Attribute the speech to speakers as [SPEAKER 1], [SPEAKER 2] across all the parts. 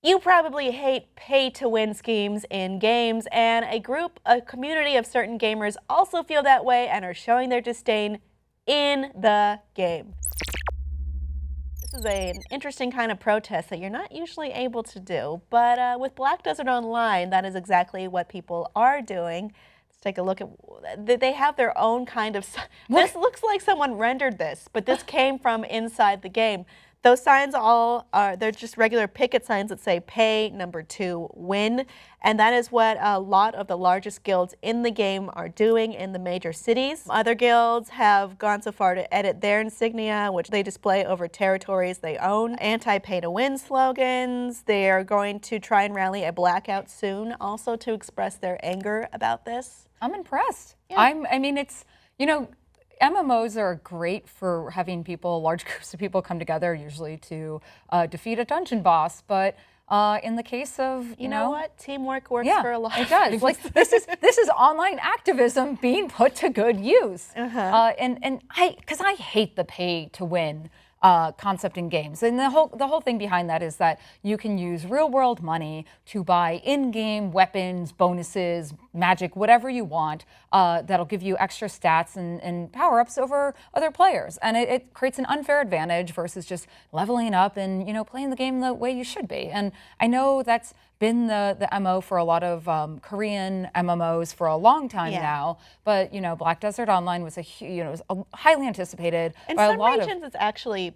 [SPEAKER 1] You probably hate pay-to-win schemes in games, and a community of certain gamers also feel that way and are showing their disdain in the game. This is an interesting kind of protest that you're not usually able to do, but with Black Desert Online, that is exactly what people are doing. Let's take a look at, they have their own kind of, this looks like someone rendered this, but this came from inside the game. Those signs they're just regular picket signs that say pay, number 2, win. And that is what a lot of the largest guilds in the game are doing in the major cities. Other guilds have gone so far to edit their insignia, which they display over territories they own. Anti-pay-to-win slogans. They are going to try and rally a blackout soon, also to express their anger about this.
[SPEAKER 2] I'm impressed.
[SPEAKER 1] Yeah.
[SPEAKER 2] I mean, it's, you know, MMOs are great for having large groups of people come together, usually to defeat a dungeon boss. But in the case of
[SPEAKER 1] you know what, teamwork works for a lot.
[SPEAKER 2] It does. Like this is online activism being put to good use. And because I hate the pay to win concept in games, and the whole thing behind that is that you can use real world money to buy in-game weapons, bonuses, magic, whatever you want, that'll give you extra stats and power-ups over other players, and it creates an unfair advantage versus just leveling up and playing the game the way you should be. And I know that's been the MO for a lot of Korean MMOs for a long time now, but Black Desert Online was was highly anticipated by a lot of.
[SPEAKER 1] In some regions, it's actually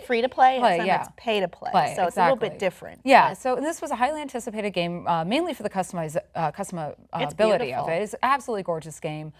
[SPEAKER 1] free to play, and some it's pay to play, so it's a little bit different.
[SPEAKER 2] Yeah, so this was a highly anticipated game, mainly for the customability of it. It's an absolutely gorgeous game.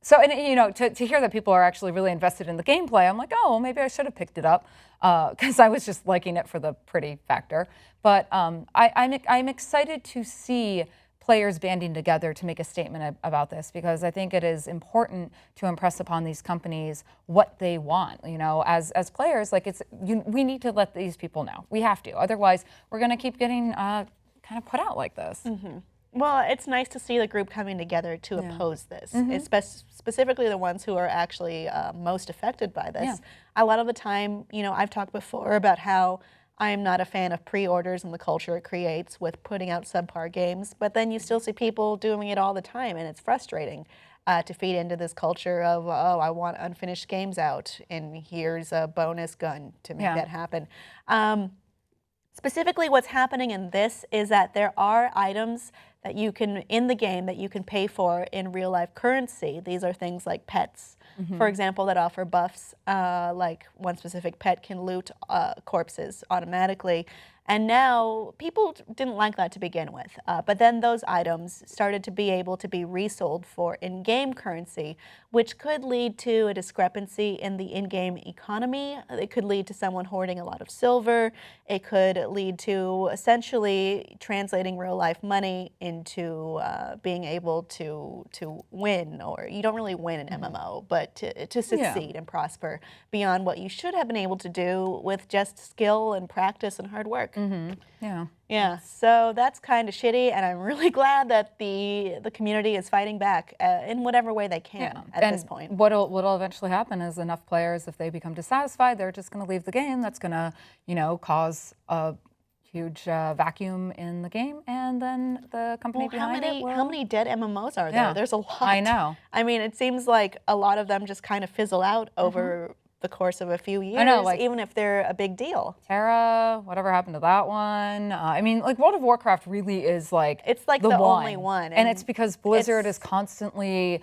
[SPEAKER 2] So, and to hear that people are actually really invested in the gameplay, I'm like, oh, well, maybe I should have picked it up because I was just liking it for the pretty factor. But I'm excited to see players banding together to make a statement about this, because I think it is important to impress upon these companies what they want. As players, like we need to let these people know. We have to, otherwise we're going to keep getting kind of put out like this.
[SPEAKER 1] Well, it's nice to see the group coming together to oppose this, specifically the ones who are actually most affected by this. A lot of the time, I've talked before about how I'm not a fan of pre-orders and the culture it creates with putting out subpar games, but then you still see people doing it all the time, and it's frustrating to feed into this culture of, oh, I want unfinished games out, and here's a bonus gun to make that happen. Specifically, what's happening in this is that there are items that you can, in the game, that you can pay for in real life currency. These are things like pets, for example, that offer buffs, like one specific pet can loot corpses automatically. And now, people didn't like that to begin with, but then those items started to be able to be resold for in-game currency, which could lead to a discrepancy in the in-game economy. It could lead to someone hoarding a lot of silver. It could lead to essentially translating real-life money into being able to win, or you don't really win an MMO, but to succeed and prosper beyond what you should have been able to do with just skill and practice and hard work. Yeah, so that's kind of shitty, and I'm really glad that the community is fighting back in whatever way they can at this point.
[SPEAKER 2] What'll eventually happen is enough players, if they become dissatisfied, they're just going to leave the game. That's going to, cause a huge vacuum in the game, and then the company behind it will...
[SPEAKER 1] How many dead MMOs are there? There's a lot.
[SPEAKER 2] I know.
[SPEAKER 1] I mean, it seems like a lot of them just kind of fizzle out over the course of a few years, even if they're a big deal.
[SPEAKER 2] Terra, whatever happened to that one? I mean, like World of Warcraft really is like
[SPEAKER 1] it's like the only one,
[SPEAKER 2] and it's because Blizzard is constantly,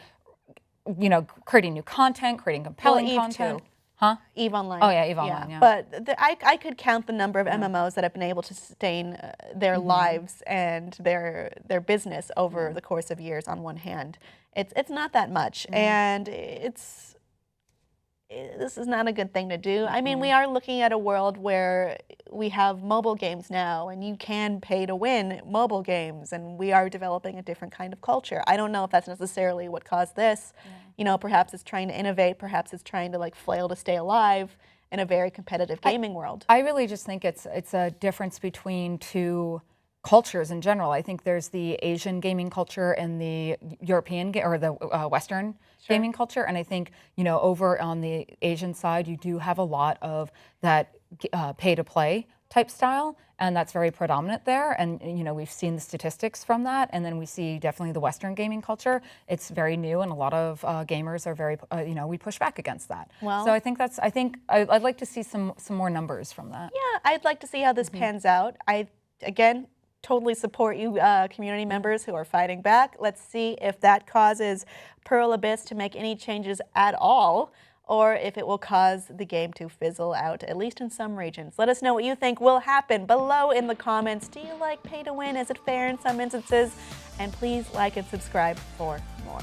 [SPEAKER 2] creating new content, creating compelling content.
[SPEAKER 1] EVE Online.
[SPEAKER 2] Oh yeah, EVE Online. Yeah.
[SPEAKER 1] But I could count the number of MMOs that have been able to sustain their lives and their business over the course of years on one hand. It's not that much, and this is not a good thing to do. I mean, we are looking at a world where we have mobile games now, and you can pay to win mobile games, and we are developing a different kind of culture. I don't know if that's necessarily what caused this. Perhaps it's trying to innovate, perhaps it's trying to flail to stay alive in a very competitive gaming world.
[SPEAKER 2] I really just think it's a difference between two cultures in general. I think there's the Asian gaming culture and the European or the Western gaming culture, and I think over on the Asian side you do have a lot of that pay to play type style, and that's very predominant there. And we've seen the statistics from that, and then we see definitely the Western gaming culture. It's very new, and a lot of gamers are very, we push back against that.
[SPEAKER 1] Well,
[SPEAKER 2] so I think I'd like to see some more numbers from that.
[SPEAKER 1] Yeah, I'd like to see how this pans out. Again, totally support you community members who are fighting back. Let's see if that causes Pearl Abyss to make any changes at all, or if it will cause the game to fizzle out, at least in some regions. Let us know what you think will happen below in the comments. Do you like pay to win? Is it fair in some instances? And please like and subscribe for more.